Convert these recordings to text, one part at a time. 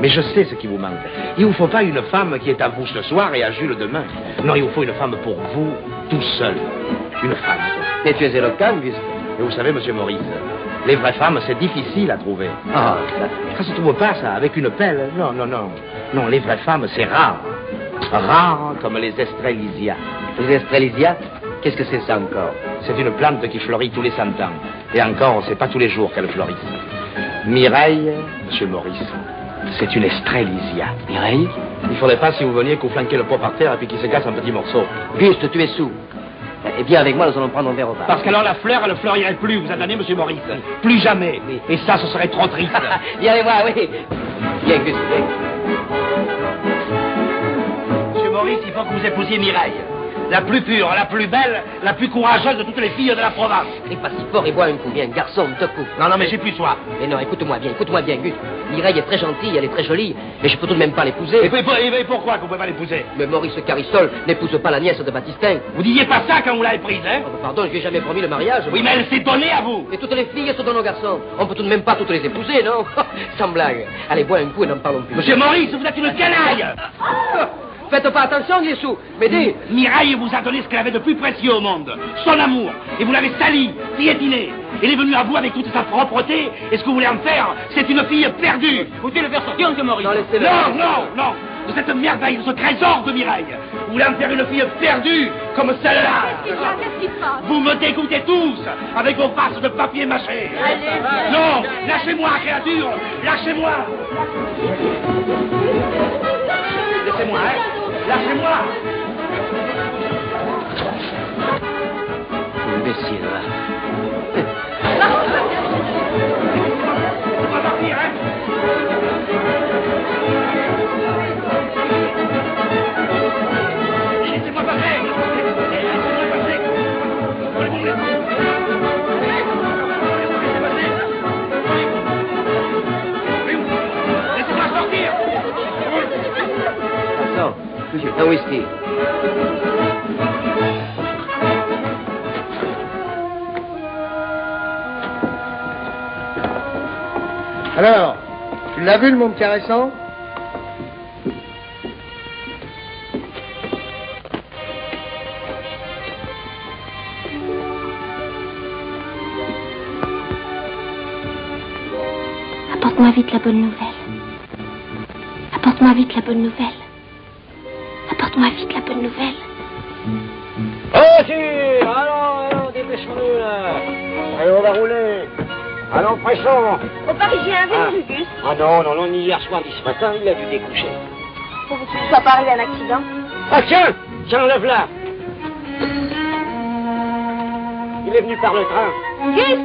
Mais je sais ce qui vous manque. Il ne vous faut pas une femme qui est à vous ce soir et à Jules demain. Non, il vous faut une femme pour vous, tout seul. Une femme. Mais tu es éloquent, Auguste. Et vous savez, monsieur Maurice, les vraies femmes, c'est difficile à trouver. Ah, ça se trouve pas, ça, avec une pelle. Non, non, non. Non, les vraies femmes, c'est rare. Rare comme les estrelisias. Les estrelisias? Qu'est-ce que c'est ça encore? C'est une plante qui fleurit tous les 100 ans. Et encore, c'est pas tous les jours qu'elle fleurisse. Mireille, monsieur Maurice, c'est une estrelisia. Mireille? Il faudrait pas, si vous veniez, que vous flanquiez le pot par terre et puis qu'il se casse en petits morceaux. Auguste, tu es sous. Eh bien, avec moi, nous allons prendre un verre au bar. Parce qu'alors la fleur, elle ne fleurirait plus, vous entendez, monsieur Maurice? Plus jamais. Oui. Et ça, ce serait trop triste. Viens avec moi, oui. Viens, Auguste, viens. Monsieur Maurice, il faut que vous épousiez Mireille. La plus pure, la plus belle, la plus courageuse de toutes les filles de la province. Crie pas si fort et bois un coup. Viens, garçon, te coupe. Non, mais j'ai plus soif. Mais non, écoute-moi bien, Auguste. Mireille est très gentille, elle est très jolie, mais je peux tout de même pas l'épouser. Et pourquoi que vous pouvez pas l'épouser? Mais Maurice Carissol n'épouse pas la nièce de Baptistin. Vous disiez pas ça quand vous l'avez prise, hein? Oh, pardon, je lui ai jamais promis le mariage. Oui, mais elle s'est donnée à vous. Et toutes les filles se donnent aux garçons. On peut tout de même pas toutes les épouser, non? Sans blague. Allez, bois un coup et n'en parlons plus. Monsieur Maurice, vous êtes une canaille. Faites pas attention, Guessou. M'aidez. Mireille vous a donné ce qu'elle avait de plus précieux au monde, son amour. Et vous l'avez salie, piétinée. Elle est venue à vous avec toute sa propreté. Et ce que vous voulez en faire, c'est une fille perdue. Vous devez le faire sortir, monsieur Maurice. Non, laissez-le. Non. De cette merveille, de ce trésor de Mireille. Vous voulez en faire une fille perdue, comme celle-là. Qu'est-ce qui se passe? Vous me dégoûtez tous, avec vos faces de papier mâché. Allez. Non, lâchez-moi, créature. Lâchez-moi. Laissez-moi, hein. Lâchez-moi. Imbécile, là. On va partir, hein. Laissez-moi passer. Laissez-moi passer. Laissez-moi sortir. Attends, un whisky. Alors, tu l'as vu, le môme caressant? Apporte-moi vite la bonne nouvelle. Apporte-moi vite la bonne nouvelle. Apporte-moi vite la bonne nouvelle. Voiture! Allons, dépêchons-nous, là. Allez, on va rouler. Allons, pressons. Au Parisien, avec Auguste. Ah non, ni hier soir, ni ce matin, il a dû découcher. Pour que tu ne sois pas arrivé à un accident. Ah tiens, le là. Il est venu par le train. Gus!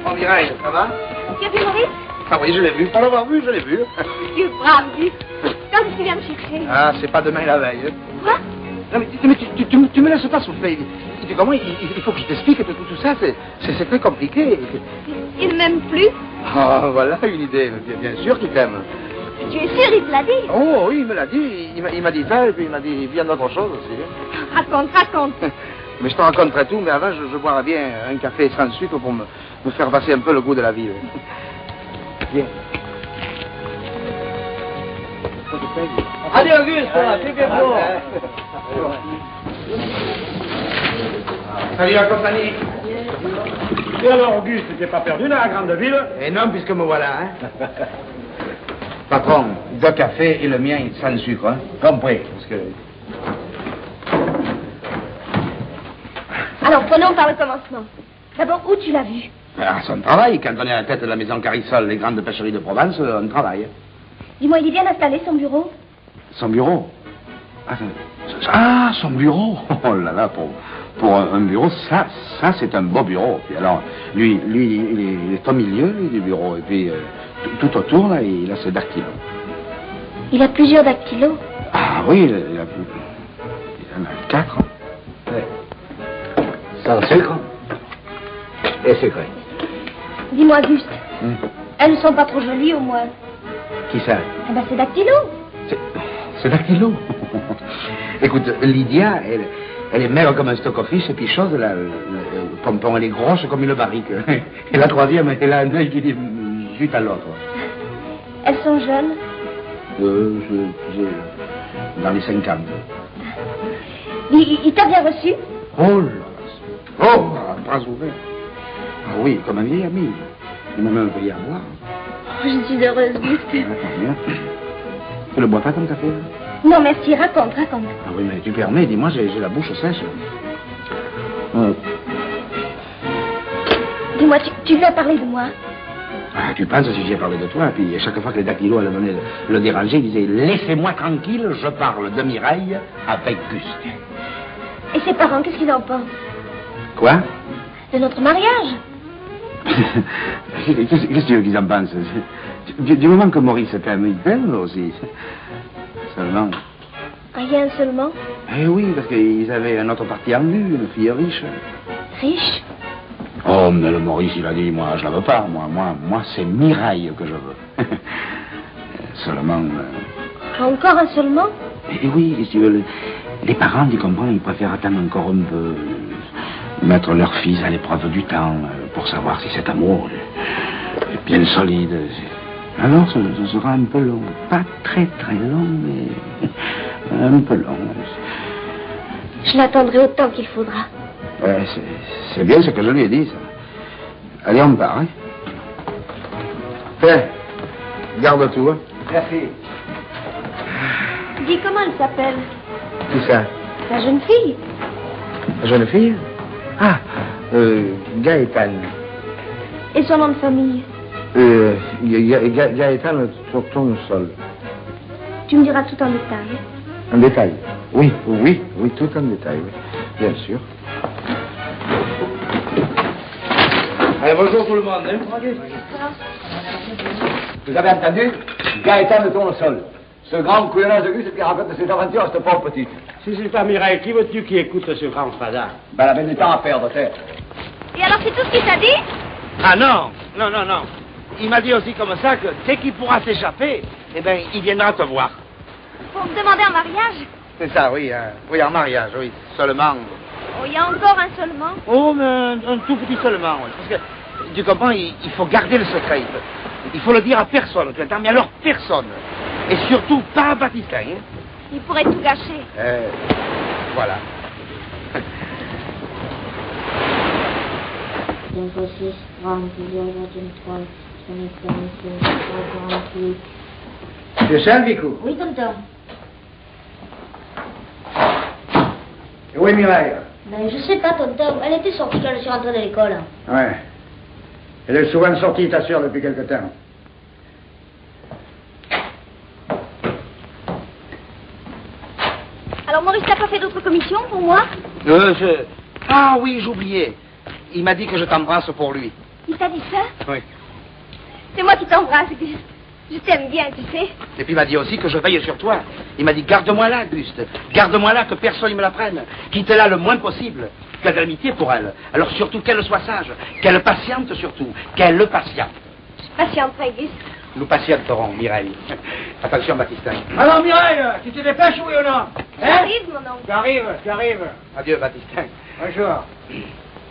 Oh, Mireille, ça va? Tu as vu Maurice? Ah oui, je l'ai vu. Pour l'avoir vu, je l'ai vu. Tu es brave, Gus. Quand est-ce que tu viens me chercher? Ah, c'est pas demain la veille. Quoi? Non, mais tu me laisses pas souffler. Tu comment il faut que je t'explique que tout ça, c'est très compliqué. Il ne m'aime plus. Ah, voilà une idée. Bien sûr qu'il t'aime. Tu es sûr, il te l'a dit? Oh, oui, il me l'a dit. Il m'a dit ça, et puis il m'a dit bien d'autres choses aussi. Raconte. Mais je te raconterai tout, mais avant, je boirai bien un café sans sucre pour me faire passer un peu le goût de la vie. Viens. Allez, Auguste, fais bien beau. Salut la compagnie. Et alors, Auguste, tu n'es pas perdu dans la grande ville? Eh non, puisque me voilà, hein. Patron, 2 cafés et le mien sans sucre, hein. Compris, parce que... Alors, prenons par le commencement. D'abord, où tu l'as vu? À son travail, quand on est à la tête de la maison Carissol, les grandes pêcheries de Provence, on travaille. Dis-moi, il est bien installé, son bureau? Son bureau? Ah, son bureau. Oh là là, pour un bureau, ça c'est un beau bureau. Puis alors, lui il est au milieu du bureau. Et puis, tout autour, là, il a ses dactylos. Il a plusieurs dactylos? Ah oui, il en a 4. Sans sucre et sucré. Dis-moi, Auguste, elles ne sont pas trop jolies, au moins? Qui ça? Eh ben, c'est dactylo. C'est dactylo. Écoute, Lydia, Elle est maigre comme un stock-office, et puis chose, le pompon, elle est grosse comme une barrique. Et la troisième, elle a un œil qui dit vite à l'autre. Elles sont jeunes. Dans les 50. Il t'a bien reçu? Oh là! Oh, bras ouverts. Ah oui, comme un vieil ami. Il m'a même payé à boire. Oh, je suis heureuse, Auguste. Tu le bois pas comme café? Non, merci, raconte. Ah oui, mais tu permets, dis-moi, j'ai la bouche sèche. Dis-moi, tu veux parler de moi? Ah, tu penses si j'ai parlé de toi, puis chaque fois que les dactylos allaient venir le déranger, il disait « Laissez-moi tranquille, je parle de Mireille avec Gust. » Et ses parents, qu'est-ce qu'ils en pensent? Quoi? De notre mariage? Qu'est-ce que tu veux qu'ils en pensent? Du moment que Maurice était un belle aussi. Seulement. Rien seulement? Eh oui, parce qu'ils avaient un autre parti en vue, une fille riche. Riche? Oh, mais le Maurice, il a dit, moi, je la veux pas. Moi, c'est Mireille que je veux. Seulement... Encore un seulement? Eh oui, si tu veux, les parents, tu comprends, ils préfèrent attendre encore un peu, mettre leur fils à l'épreuve du temps, pour savoir si cet amour est bien solide. Alors, ce sera un peu long. Pas très, très long, mais un peu long. Je l'attendrai autant qu'il faudra. C'est bien ce que je lui ai dit, ça. Allez, on part, hein? Tiens, garde tout, hein? Merci. Dis, comment elle s'appelle? Qui ça? La jeune fille. La jeune fille? Ah, Gaëtane. Et son nom de famille? Gaëtane Tournesol. Tu me diras tout en détail. En détail? Oui, tout en détail, oui. Bien sûr. Allez, bonjour tout le monde. Hein? Vous avez entendu? Gaëtan de Tournesol. Ce grand couillonnage de Gus qui raconte ses aventures à cette pauvre petite. Si c'est pas Mireille, qui veux-tu qui écoute ce grand fada? Ben, elle avait du temps à perdre, t'es. Et alors, c'est tout ce qu'il t'a dit? Ah non. Il m'a dit aussi comme ça que dès qu'il pourra s'échapper, eh ben, il viendra te voir. Pour me demander en mariage? C'est ça, oui. Oui, en mariage, oui. Seulement. Oh, il y a encore un seulement? Oh, mais un tout petit seulement, oui. Parce que, tu comprends, il faut garder le secret. Il faut le dire à personne, tu entends? Mais alors personne. Et surtout pas à Baptistin, hein? Il pourrait tout gâcher. Voilà. 5, 6, 30, 23, 48. C'est ça, Vicou? Oui, tonton. Et où est Mireille? Ben, je sais pas, tonton. Elle était sortie quand je suis rentrée de l'école. Ouais. Elle est souvent sortie, ta soeur, depuis quelque temps. Alors, Maurice, t'as pas fait d'autres commissions pour moi? Ah oui, j'oubliais. Il m'a dit que je t'embrasse pour lui. Il t'a dit ça? Oui. C'est moi qui t'embrasse, Auguste. Je t'aime bien, tu sais. Et puis il m'a dit aussi que je veille sur toi. Il m'a dit, garde-moi là, Auguste. Garde-moi là, que personne ne me la prenne. Quitte-la le moins possible. Tu as de l'amitié pour elle. Alors surtout qu'elle soit sage. Qu'elle patiente surtout. Qu'elle le patiente. Je patienterai, Auguste. Nous patienterons, Mireille. Attention, Baptistin. Alors, Mireille, tu te dépêches, oui ou non? Hein? J'arrive, mon oncle. J'arrive. Adieu, Baptistin. Bonjour.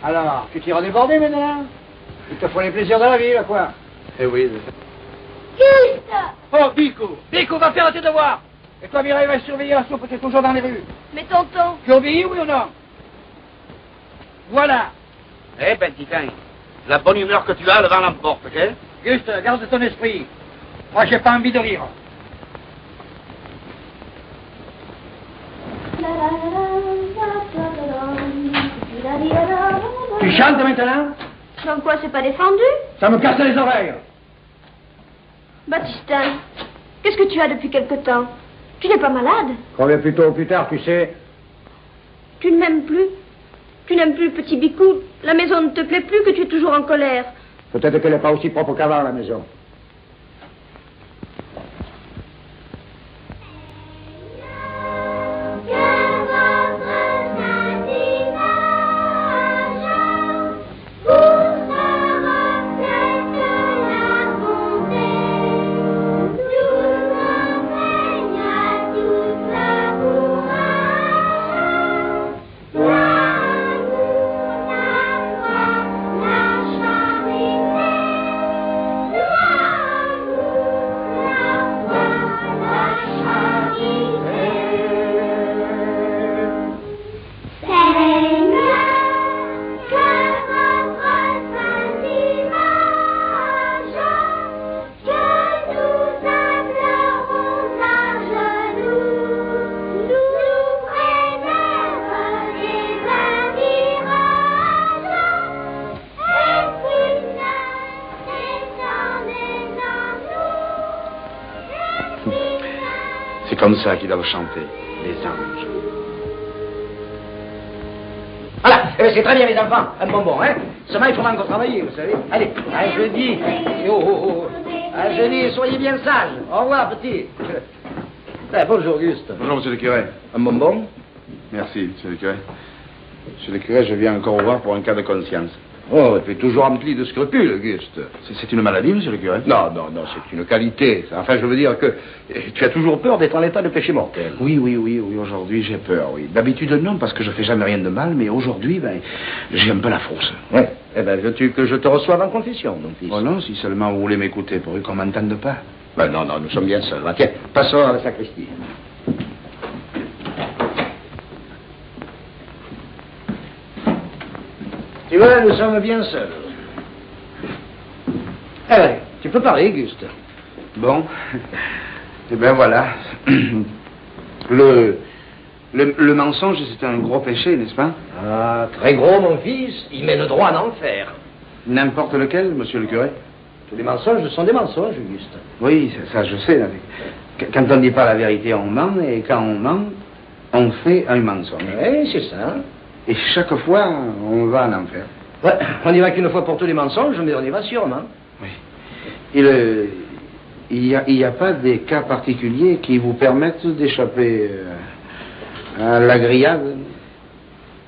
Alors, tu tires débordé maintenant? Il te faut les plaisirs de la vie, là, quoi? Eh oui. Auguste! Oh, Bico, va faire tes devoirs. Et toi, Mireille, va surveiller la soupe, t'es toujours dans les rues. Mais tonton... Tu obéis, oui ou non? Voilà. Eh, Baptistin, la bonne humeur que tu as, le vent l'emporte, ok? Juste, garde ton esprit. Moi, j'ai pas envie de rire. Tu chantes maintenant? Donc quoi, c'est pas défendu? Ça me casse les oreilles. Baptistin, qu'est-ce que tu as depuis quelque temps? Tu n'es pas malade? Combien plus tôt ou plus tard, tu sais? Tu ne m'aimes plus? Tu n'aimes plus le petit Bicou? La maison ne te plaît plus, que tu es toujours en colère? Peut-être qu'elle n'est pas aussi propre qu'avant, la maison. C'est comme ça qu'ils doivent chanter, les anges. Voilà, c'est très bien, mes enfants. Un bonbon, hein. Seulement, il faudra encore travailler, vous savez. Allez, à jeudi. À jeudi, soyez bien sages. Au revoir, petit. Bonjour, Auguste. Bonjour, monsieur le curé. Un bonbon? Merci, monsieur le curé. Monsieur le curé, je viens encore vous voir pour un cas de conscience. Oh, tu es toujours rempli de scrupules, Auguste. C'est une maladie, monsieur le curé? Non, c'est une qualité. Enfin, je veux dire que tu as toujours peur d'être en état de péché mortel. Oui, aujourd'hui j'ai peur, oui. D'habitude, non, parce que je fais jamais rien de mal, mais aujourd'hui, j'ai un peu la frousse. Ouais. Eh ben, veux-tu que je te reçoive en confession, mon fils? Oh non, si seulement vous voulez m'écouter, pourvu qu'on m'entende pas. Ben non, nous sommes bien seuls. Tiens, passons à la sacristie. Tu vois, nous sommes bien seuls. Eh ben, tu peux parler, Auguste. Bon, eh bien voilà. Le mensonge, c'est un gros péché, n'est-ce pas? Ah, très gros, mon fils. Il mène droit en enfer. N'importe lequel, monsieur le curé? Tous les mensonges sont des mensonges, Auguste. Oui, ça je sais. Là. Quand on ne dit pas la vérité, on ment, et quand on ment, on fait un mensonge. Oui, c'est ça. Et chaque fois, on va en enfer. Ouais, on n'y va qu'une fois pour tous les mensonges, mais on y va sûrement. Oui. Il n'y a pas des cas particuliers qui vous permettent d'échapper à la grillade?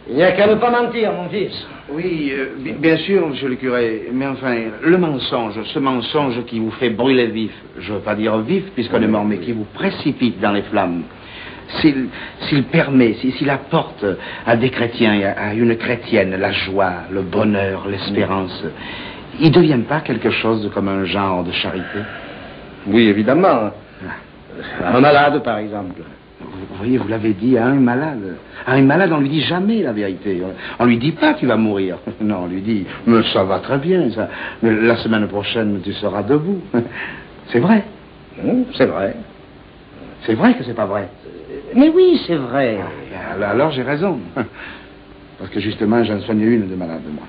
Il n'y a qu'à ne pas mentir, mon fils. Oui, bien sûr, monsieur le curé, mais enfin, le mensonge, ce mensonge qui vous fait brûler vif, je ne veux pas dire vif puisqu'on est mort, mais qui vous précipite dans les flammes, s'il permet, s'il apporte à des chrétiens et à une chrétienne la joie, le bonheur, l'espérance, il ne devient pas quelque chose comme un genre de charité? Oui, évidemment. Un malade, par exemple. Vous voyez, vous l'avez dit à un malade. À un malade, on lui dit jamais la vérité. On lui dit pas qu'il va mourir. Non, on lui dit, mais ça va très bien, ça. Mais la semaine prochaine, tu seras debout. C'est vrai. C'est vrai. C'est vrai que c'est pas vrai. Mais oui, c'est vrai. Alors j'ai raison. Parce que justement, j'en soigne une de malade, moi.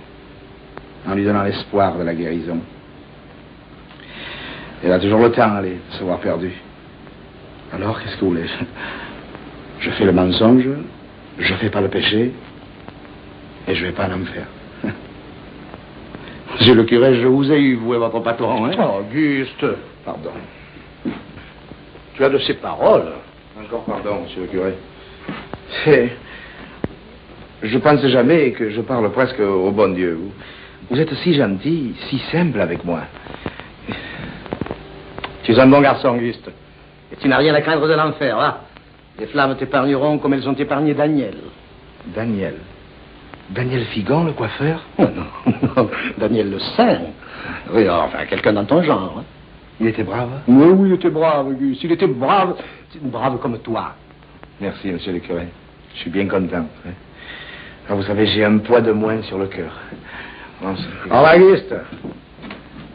En lui donnant l'espoir de la guérison. Elle a toujours le temps, allez, de s'avoir perdu. Alors, qu'est-ce que vous voulez? Je fais le mensonge, je fais pas le péché, et je vais pas en enfer. Monsieur le curé, je vous ai eu, vous et votre patron, hein? Oh, Auguste. Pardon. Tu as de ces paroles. Encore pardon, monsieur le curé. Je pense jamais que je parle presque au bon Dieu. Vous êtes si gentil, si simple avec moi. Tu es un bon garçon, Auguste. Et tu n'as rien à craindre de l'enfer, là. Les flammes t'épargneront comme elles ont épargné Daniel. Daniel? Daniel Figon, le coiffeur? Non, Daniel le Saint. Oui, enfin, quelqu'un dans ton genre. Hein. Il était brave? Oui, il était brave, Auguste. Il était brave comme toi. Merci, monsieur le curé. Je suis bien content. Alors, vous savez, j'ai un poids de moins sur le cœur. Au revoir, Auguste.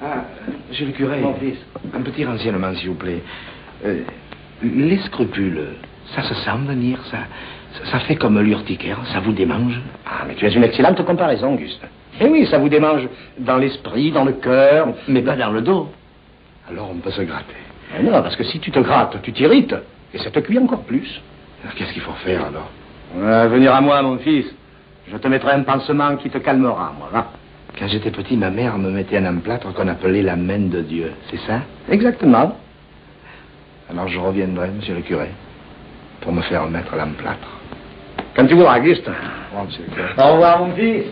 Ah, monsieur le curé, mon fils. Un petit renseignement, s'il vous plaît. Les scrupules, ça se sent venir, ça fait comme l'urticaire, ça vous démange? Ah, mais tu as une excellente comparaison, Auguste. Eh oui, ça vous démange dans l'esprit, dans le cœur, mais pas dans le dos. Alors on peut se gratter. Mais non, parce que si tu te grattes, tu t'irrites, et ça te cuit encore plus. Alors qu'est-ce qu'il faut faire, alors? Venir à moi, mon fils. Je te mettrai un pansement qui te calmera, moi, va. Quand j'étais petit, ma mère me mettait un emplâtre qu'on appelait la main de Dieu, c'est ça? Exactement. Alors je reviendrai, monsieur le curé, pour me faire mettre l'emplâtre. Quand tu voudras, Auguste. Au revoir, monsieur le curé. Au revoir, mon fils.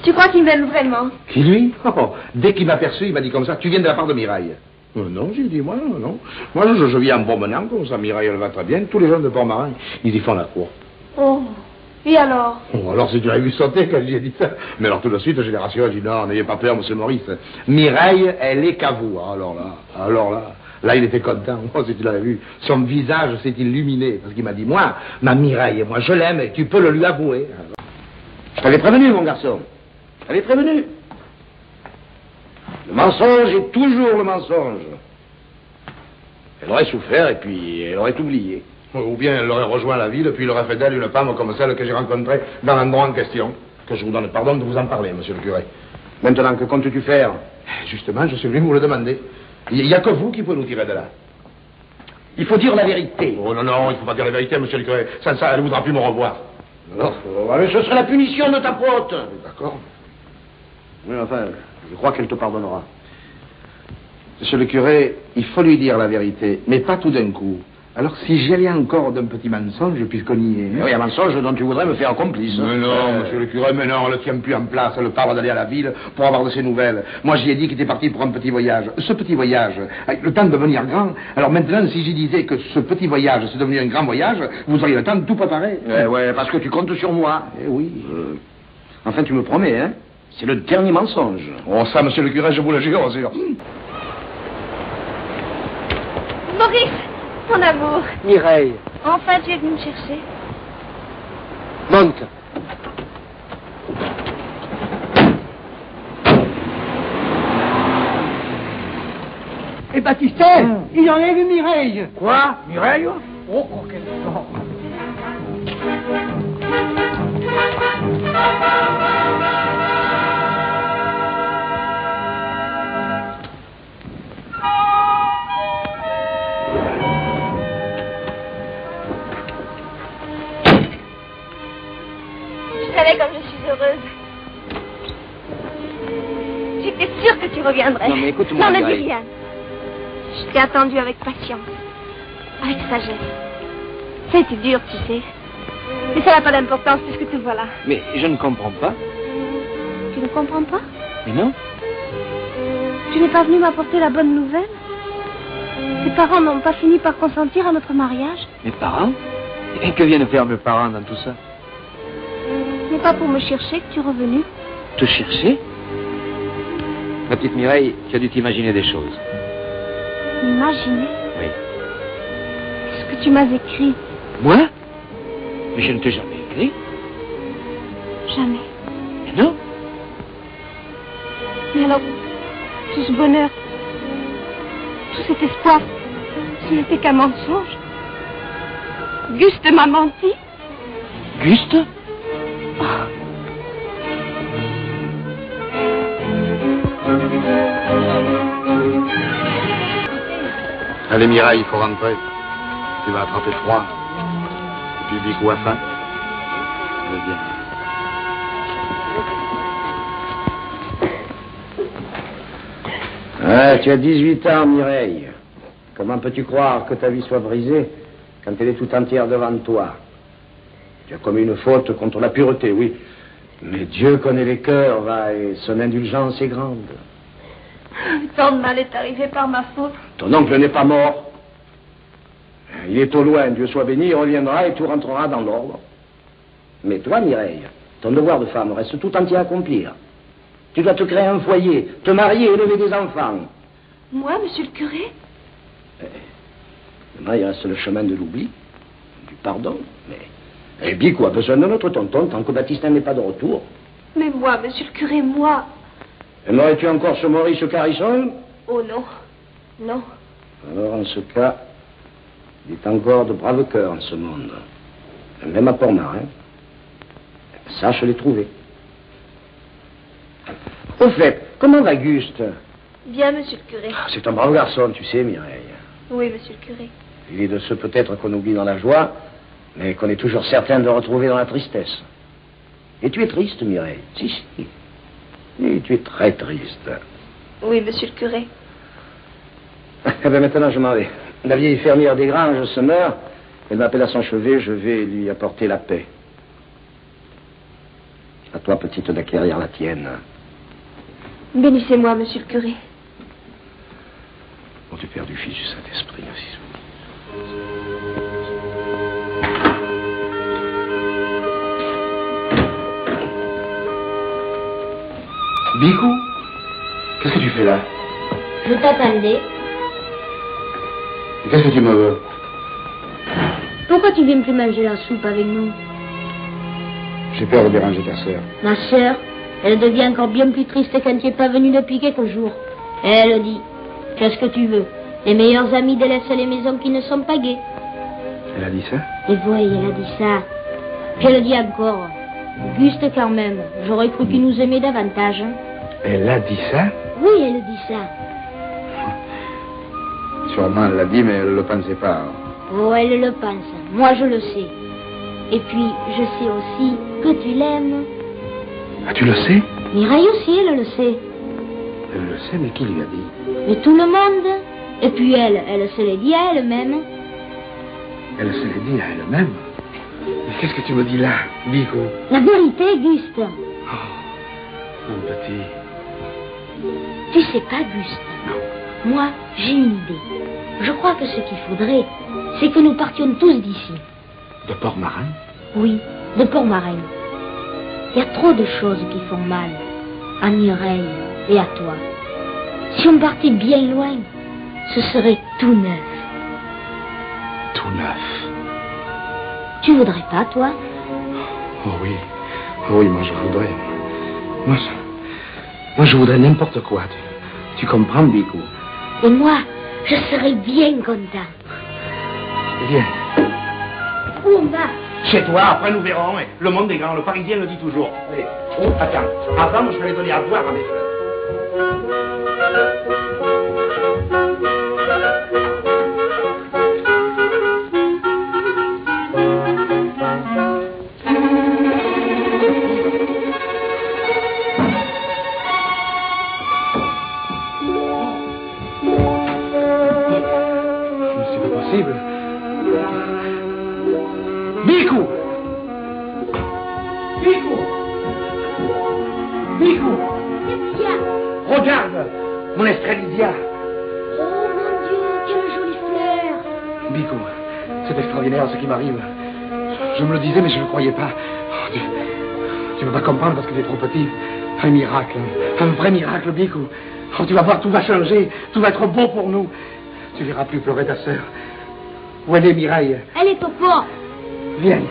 Tu crois qu'il m'aime vraiment? Qui, lui? Oh, dès qu'il m'a perçu, il m'a dit comme ça, tu viens de la part de Mireille. Non, j'ai dit, moi, non. Moi, je viens en promenant comme ça, Mireille, elle va très bien. Tous les jeunes de Port-Marin, ils y font la cour. Oh, et alors? Oh, alors si tu l'as vu sauter quand j'ai dit ça. Mais alors tout de suite, je l'ai rassuré, j'ai dit, non, n'ayez pas peur, monsieur Maurice. Mireille, elle est qu'à vous. Alors là, il était content. Oh, si tu l'avais vu, son visage s'est illuminé. Parce qu'il m'a dit, moi, ma Mireille, moi, je l'aime et tu peux le lui avouer. Alors... Je t'avais prévenu, mon garçon. Je t'avais prévenu. Le mensonge est toujours le mensonge. Elle aurait souffert et puis elle aurait oublié. Ou bien elle aurait rejoint la ville, puis il aurait fait d'elle une femme comme celle que j'ai rencontrée dans l'endroit en question. Que je vous donne pardon de vous en parler, monsieur le curé. Maintenant, que comptes-tu faire? Justement, je suis venu vous le demander. Il n'y a que vous qui pouvez nous tirer de là. Il faut dire la vérité. Oh non, non, il ne faut pas dire la vérité, monsieur le curé. Ça, elle ne voudra plus me revoir. Alors, ce serait la punition de ta faute. D'accord. Oui, enfin, je crois qu'elle te pardonnera. Monsieur le curé, il faut lui dire la vérité, mais pas tout d'un coup. Alors, si j'y allais encore d'un petit mensonge, puisqu'on y est... Oui, un mensonge dont tu voudrais me faire complice. Mais non, monsieur le curé, mais non, on ne le tient plus en place. Elle parle d'aller à la ville pour avoir de ses nouvelles. Moi, j'y ai dit qu'il était parti pour un petit voyage. Ce petit voyage, avec le temps de devenir grand. Alors maintenant, si j'y disais que ce petit voyage, c'est devenu un grand voyage, vous auriez le temps de tout préparer. Ouais, parce que tu comptes sur moi. Eh oui. Enfin, tu me promets, hein? C'est le dernier mensonge. Oh, ça, monsieur le curé, je vous le jure, sûr. Maurice, mon amour. Mireille, Enfin, tu es venu me chercher. monte. Et Baptistin, il enlève Mireille. Quoi? Mireille? Oh, quel sang. Je savais comme je suis heureuse. J'étais sûre que tu reviendrais. Non, mais écoute-moi, Non, ne dis Mireille. rien. Je t'ai attendu avec patience, avec sagesse. Ça a été dur, tu sais. Mais ça n'a pas d'importance puisque te voilà. Mais je ne comprends pas. Tu ne comprends pas? Mais non. Tu n'es pas venu m'apporter la bonne nouvelle? Tes parents n'ont pas fini par consentir à notre mariage? Mes parents? Et que viennent faire mes parents dans tout ça? Ce n'est pas pour me chercher que tu es revenu. Te chercher? Ma petite Mireille, tu as dû t'imaginer des choses. Imaginer Oui. ce que tu m'as écrit. Moi? Mais je ne t'ai jamais écrit. Jamais. Mais non. Mais alors, tout ce bonheur, tout cet espoir, ce n'était qu'un mensonge. Gust m'a menti. Gust? Allez, Mireille, il faut rentrer. Tu vas attraper froid. Et puis, Bicou a faim. Allez, viens. Ah, tu as 18 ans, Mireille. Comment peux-tu croire que ta vie soit brisée quand elle est tout entière devant toi? Tu as commis une faute contre la pureté, oui. Mais Dieu connaît les cœurs, va, et son indulgence est grande. Tant de mal est arrivé par ma faute. Ton oncle n'est pas mort. Il est au loin, Dieu soit béni, il reviendra et tout rentrera dans l'ordre. Mais toi, Mireille, ton devoir de femme reste tout entier à accomplir. Tu dois te créer un foyer, te marier et élever des enfants. Moi, monsieur le curé? Maintenant, il reste le chemin de l'oubli, du pardon. Mais Bicou a besoin de notre tonton tant que Baptistin n'est pas de retour. Mais moi, monsieur le curé, moi? Aimerais-tu encore ce Maurice Carrisson? Oh non, non. Alors, en ce cas, il est encore de braves cœurs en ce monde. Même à Port-Marin. Sache les trouver. Au fait, comment va Gust? Bien, monsieur le curé. C'est un brave garçon, tu sais, Mireille. Oui, monsieur le curé. Il est de ceux peut-être qu'on oublie dans la joie, mais qu'on est toujours certain de retrouver dans la tristesse. Et tu es triste, Mireille? Si, si. Et tu es très triste. Oui, monsieur le curé. Eh bien, maintenant, je m'en vais. La vieille fermière des Granges se meurt. Elle m'appelle à son chevet. Je vais lui apporter la paix. À toi, petite, d'acquérir la tienne. Bénissez-moi, monsieur le curé. Ô du Père, du Fils, du Saint-Esprit, ainsi soit. Bicou, qu'est-ce que tu fais là? Je t'attendais. Qu'est-ce que tu me veux? Pourquoi tu viens plus manger la soupe avec nous? J'ai peur de déranger ta sœur. Ma sœur, elle devient encore bien plus triste quand tu n'es pas venu depuis quelques jours. Elle dit, qu'est-ce que tu veux? Les meilleurs amis délaissent les maisons qui ne sont pas gaies. Elle a dit ça? Et oui, elle a dit ça. Puis elle a dit encore. Auguste, quand même, j'aurais cru qu'il nous aimait davantage. Hein. Elle a dit ça? Oui, elle dit ça. Sûrement, elle l'a dit, mais elle ne le pensait pas. Oh, elle le pense. Moi, je le sais. Et puis, je sais aussi que tu l'aimes. Ah, tu le sais? Mireille aussi, elle le sait. Elle le sait, mais qui lui a dit? Mais tout le monde. Et puis elle se l'est dit à elle-même. Elle se l'est dit à elle-même? Mais qu'est-ce que tu me dis là, Bico? La vérité, Auguste. Oh, mon petit. Tu sais pas, Auguste. Moi, j'ai une idée. Je crois que ce qu'il faudrait, c'est que nous partions tous d'ici. De Port-Marin? Oui, de Port-Marin. Il y a trop de choses qui font mal à Mireille et à toi. Si on partait bien loin, ce serait tout neuf. Tout neuf. Tu voudrais pas, toi? Oh oui. Oh oui, moi je voudrais. Moi je voudrais n'importe quoi. Tu comprends, Bico? Et moi, je serais bien content. Viens. Où on va? Chez toi, après nous verrons. Le monde est grand, le Parisien le dit toujours. Allez. Oh, attends. Avant, je vais les donner à boire à mes fleurs. C'est pas possible. Bico! Bico! Bico! Regarde! Mon Estrelidia! Oh mon Dieu, quelle jolie fleur! Bico, c'est extraordinaire ce qui m'arrive. Je me le disais, mais je ne le croyais pas. Oh, tu ne vas pas comprendre parce que tu es trop petit. Un miracle, un vrai miracle, Bico. Oh, tu vas voir, tout va changer, tout va être beau pour nous. Tu verras plus pleurer ta sœur. Où elle est, Mireille? Elle est au port. Viens.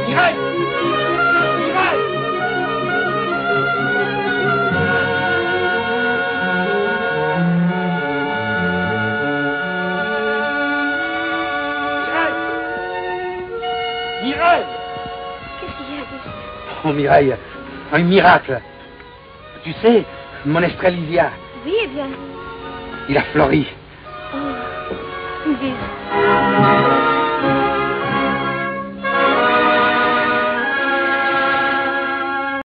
Mireille! Mireille! Mireille! Qu'est-ce qu'il y a, Auguste? Oh, Mireille, un miracle. Tu sais, mon Estrelidia, Oui, eh bien. il a fleuri. Oh, Auguste.